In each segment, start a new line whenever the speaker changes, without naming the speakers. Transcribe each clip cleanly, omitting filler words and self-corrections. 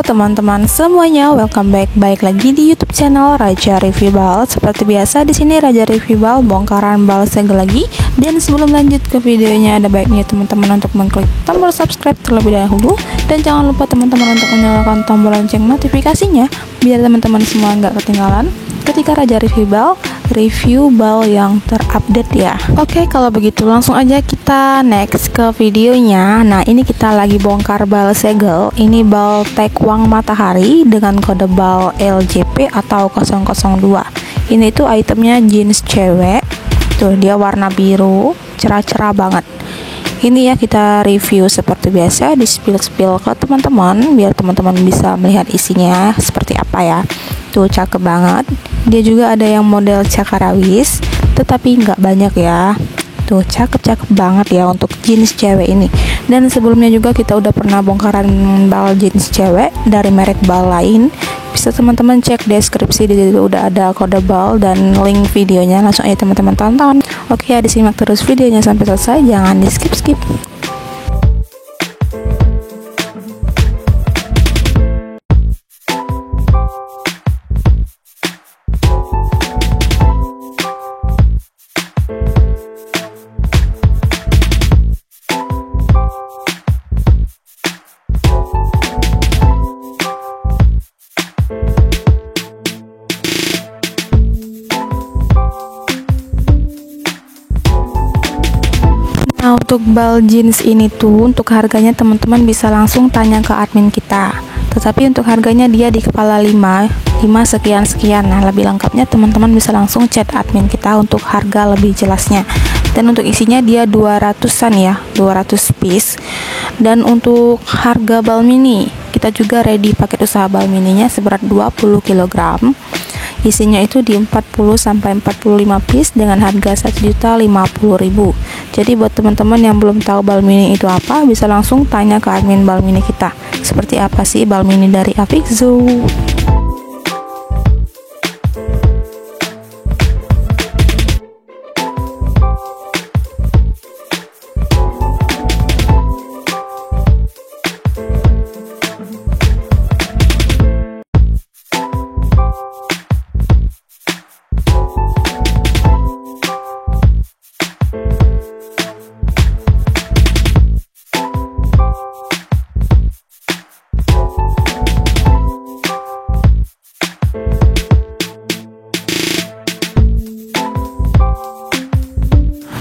teman-teman semuanya, welcome back lagi di YouTube channel Raja Review Bal. Seperti biasa di sini Raja Review Bal bongkaran bal segel lagi. Dan sebelum lanjut ke videonya, ada baiknya teman-teman untuk mengklik tombol subscribe terlebih dahulu, dan jangan lupa teman-teman untuk menyalakan tombol lonceng notifikasinya biar teman-teman semua nggak ketinggalan ketika Raja review bal yang terupdate ya. Oke, kalau begitu langsung aja kita next ke videonya. Nah, ini kita lagi bongkar bal segel. Ini bal Taekwang Matahari dengan kode bal LJP atau 002. Ini tuh itemnya jeans cewek. Tuh, dia warna biru, cerah-cerah banget. Ini ya kita review seperti biasa, di spill ke teman-teman biar teman-teman bisa melihat isinya seperti apa ya. Tuh, cakep banget. Dia juga ada yang model cakarawis, tetapi nggak banyak ya. Tuh, cakep banget ya untuk jeans cewek ini. Dan sebelumnya juga kita udah pernah bongkaran bal jeans cewek dari merek bal lain. Bisa teman-teman cek deskripsi, di situ udah ada kode bal dan link videonya. Langsung aja teman-teman tonton. Oke ya, disimak terus videonya sampai selesai, jangan di skip. Nah, untuk bal jeans ini tuh untuk harganya teman-teman bisa langsung tanya ke admin kita. Tetapi untuk harganya dia di kepala 5 sekian. Nah, lebih lengkapnya teman-teman bisa langsung chat admin kita untuk harga lebih jelasnya. Dan untuk isinya dia 200-an ya, 200 piece. Dan untuk harga bal mini, kita juga ready paket usaha bal mininya seberat 20 kg. Isinya itu di 40-45 piece dengan harga 1.050.000. Jadi buat teman-teman yang belum tahu bal mini itu apa, bisa langsung tanya ke admin bal mini kita. Seperti apa sih bal mini dari Avixzo?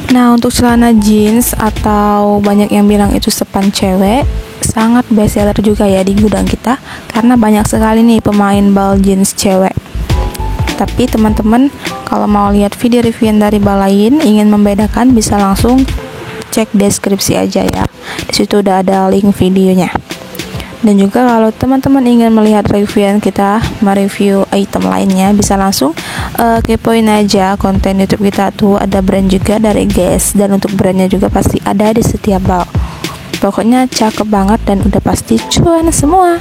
Nah, untuk celana jeans atau banyak yang bilang itu sepan cewek, sangat best seller juga ya di gudang kita, karena banyak sekali nih pemain bal jeans cewek. Tapi teman-teman kalau mau lihat video review dari bal lain, ingin membedakan, bisa langsung cek deskripsi aja ya. Di situ udah ada link videonya. Dan juga kalau teman-teman ingin melihat reviewan kita mereview item lainnya, bisa langsung kepoin aja konten YouTube kita tuh, ada brand juga dari Guess, dan untuk brandnya juga pasti ada di setiap bal. Pokoknya cakep banget dan udah pasti cuan semua.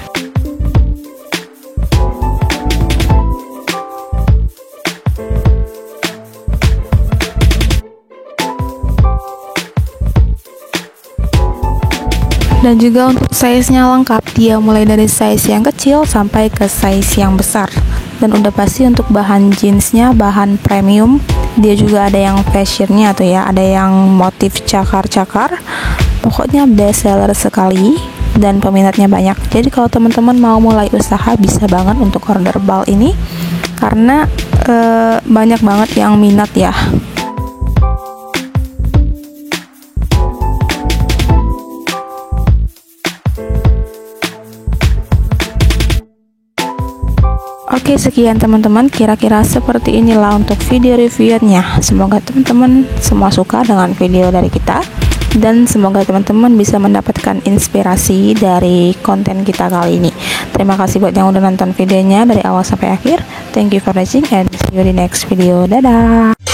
Dan juga untuk size-nya lengkap, dia mulai dari size yang kecil sampai ke size yang besar. Dan udah pasti untuk bahan jeansnya bahan premium. Dia juga ada yang fashionnya tuh ya, ada yang motif cakar-cakar. Pokoknya best seller sekali dan peminatnya banyak. Jadi kalau teman-teman mau mulai usaha, bisa banget untuk order bal ini, karena banyak banget yang minat ya. Oke, sekian teman-teman, kira-kira seperti inilah untuk video reviewnya. Semoga teman-teman semua suka dengan video dari kita, dan semoga teman-teman bisa mendapatkan inspirasi dari konten kita kali ini. Terima kasih buat yang udah nonton videonya dari awal sampai akhir. Thank you for watching and see you di next video. Dadah.